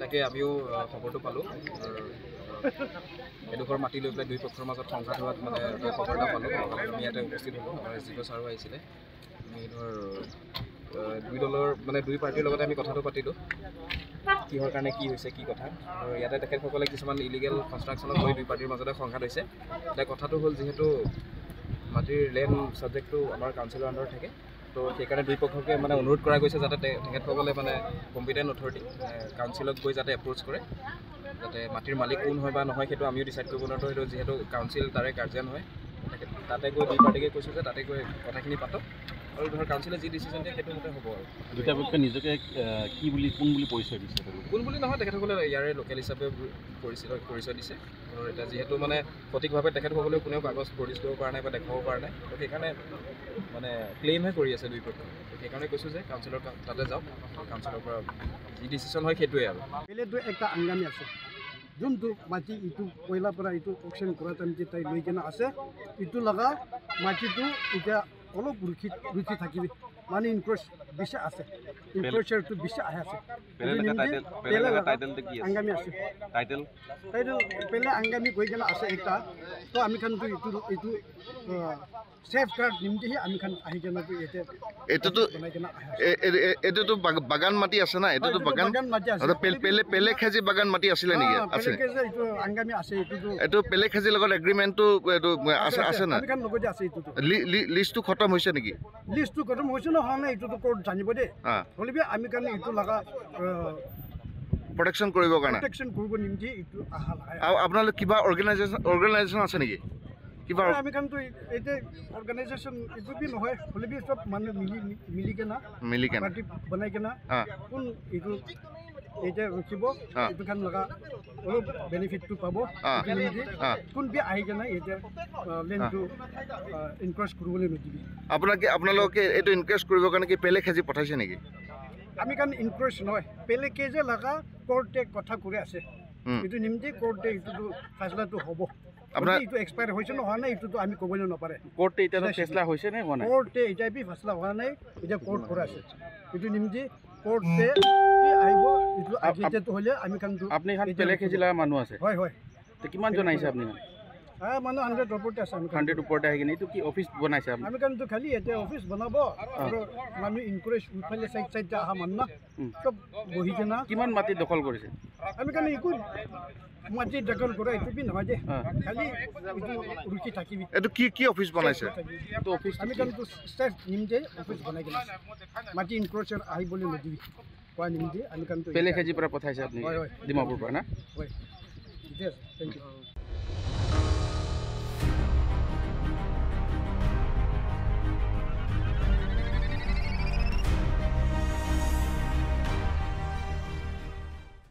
তাকে আমিও খবৰটো পালোঁ এডোখৰ মাটি লৈ পেলাই দুই পক্ষৰ মাজত সংঘাত হোৱাত মানে খবৰ এটা পালোঁ আমি ইয়াতে উপস্থিত হ'লোঁ আমাৰ এছডিঅ' ছাৰো আহিছিলে আমি ধৰ দুই দলৰ মানে দুই পাৰ্টিৰ লগতে আমি কথাটো পাতিলোঁ কিহৰ কাৰণে কি হৈছে কি কথা আৰু ইয়াতে তেখেতসকলে কিছুমান ইলিগেল কনষ্ট্ৰাকশ্যনক লৈ দুই পাৰ্টিৰ মাজতে সংঘাত হৈছে এতিয়া কথাটো হ'ল যিহেতু মাটিৰ লেণ্ড ছাবজেক্টটো আমাৰ কাউন্সিলৰ আণ্ডাৰত থাকে তো সেইকাৰণে দুই পক্ষকে মানে অনুৰোধ কৰা গৈছে যাতে তেখেতসকলে মানে কম্পিটেণ্ট অথৰিটি কাউন্সিলক গৈ যাতে এপ্ৰ'চ কৰে যাতে মাটিৰ মালিক কোন হয় বা নহয় সেইটো আমিও ডিচাইড কৰিব নোৱাৰোঁ সেইটো যিহেতু কাউন্সিল তাৰে গাৰ্জিয়ান হয় তাতে গৈ দুই পাৰ্টিকে কৈছোঁ যে তাতে গৈ কথাখিনি পাতক আৰু ধৰ কাউন্সিলে যি ডিচিশ্যন দিয়ে সেইটো মতে হ'ব আৰু দুটা পক্ষে নিজকে কি বুলি কোন বুলি পৰিচয় দিছে কোন বুলি নহয় তেখেতসকলে ইয়াৰে লোকেল হিচাপে পৰিচয় দিছে আৰু এতিয়া যিহেতু মানে সঠিকভাৱে তেখেতসকলেও কোনেও কাগজ প্ৰডিউচ কৰিব পৰা নাই বা দেখাব পৰা নাই তো সেইকাৰণে মানে ক্লেইমহে কৰি আছে দুই পক্ষই সেইকাৰণে কৈছোঁ যে কাউন্সিলৰ তাতে যাওক কাউন্সিলৰ পৰা যি ডিচিশ্যন হয় সেইটোৱে আৰু বেলেগ একটা আংগামী আছে যোনটো মাটি ইটো কয়লাৰ পৰা ইটো অকশ্যন কৰা টাইম তাই লৈ কিনে আছে ইটো লগা মাটিটো এতিয়া অলপ ৰুচি থাকিব মানে ইনক্ৰ'চ বেছি আছে ইনক্ৰ'চাৰটো বেছি আহে আছে আংগামী আছে টাইটেল পেলে আংগামী গৈ কিনে আছে একটা তো আমি খানটো এইটো সেফ গাৰ্ড নিমিত্তেহে আমি খান আহি কিনে এইটোতো বাগান মাটি আছে না এইটোতো বাগান মাটি আছে পেলে খেজি বাগান মাটি আছিলে নেকি আছে এইটো আংগামী আছে এইটো পেলে খেজিৰ লগত এগ্ৰিমেণ্টটো আছে না আমি খান লগতে আছে এইটো লিষ্টটো খতম হৈছে নেকি লিষ্টটো খতম হৈছে নহয় না এইটোতো কোৰ্ট জানিব দেই হ'লেবি আমি কাৰণে এইটো লগা প্ৰটেকশ্যন কৰিবৰ কাৰণে প্ৰটেকশ্যন কৰিব নিমিত্তে এইটো আহা আৰু আপোনালোক কিবা অৰ্গেনাইজেশ্যন আছে নেকি কিবা আমি কাৰণটো এতিয়া অৰ্গেনাইজেশ্যন এইটো বি নহয় হ'লেবি চব মানুহ মিলি কেনে পাৰ্টি বনাই কেনে কোন এইটো এতিয়া ৰখিব এইটো খান লগা অলপ বেনিফিটটো পাব কোন বি আহি কেনে এতিয়া লেণ্ডটো ইনক্ৰ'চ কৰিবলৈ নিদিবি আপোনালোকে এইটো ইনক্ৰ'চ কৰিবৰ কাৰণে কি পেলে খেজি পঠাইছে নেকি আমি কাৰণ ইনক্ৰ'চ নহয় পেলেকে যে লগা কোৰ্টে কথা কৈ আছে এইটো নিমিত্তে কোৰ্টে এইটোতো ফেচলাটো হ'ব আপোনাৰ এইটো এক্সপায়াৰ হৈছে নে হোৱা নাই এইটোতো আমি ক'বলৈ নপাৰে কোৰ্টে এতিয়া ফেচলা হৈছে নে হোৱা নাই কোৰ্টে এতিয়া বি ফেচলা হোৱা নাই এতিয়া কোৰ্ট কৰা আছে এইটো নিমিত্তে কোৰ্টে আহিব এইটো আগেতেতো হ'লে আমি কাৰণটো আপুনি এখন পেলে খেজিলা মানুহ আছে হয় হয় তো কিমানজন আহিছে আপুনি মানুহ 100 ওপৰতে আছে 100 ওপৰতে আহি কিনে এইটো কি অফিচ বনাইছে আপুনি আমি কাৰণটো খালি এতিয়া অফিচ বনাব আৰু মানুহ ইনক্ৰ'চ উঠালে চাইড অহা মানুহ চব বহি কিনে কিমান মাটি দখল কৰিছে আমি কাৰণে একো মাটি দখল কৰা এইটো বি নহয় যে খালি এইটো ৰুচি থাকিবি এইটো কি অফিচ বনাইছে এইটো অফিচ আমি কাৰণটো ষ্টাফ নিমিত্তে অফিচ বনাই কিনে মাটি ইনক্ৰ'চাৰ আহিবলৈ নিদিবি কোৱা নিমিত্তে আমি কাৰণটো পেলে খেজিৰ পৰা পঠাইছে আপুনি ডিমাপুৰৰ পৰা না হয় ঠিক আছে থেংক ইউ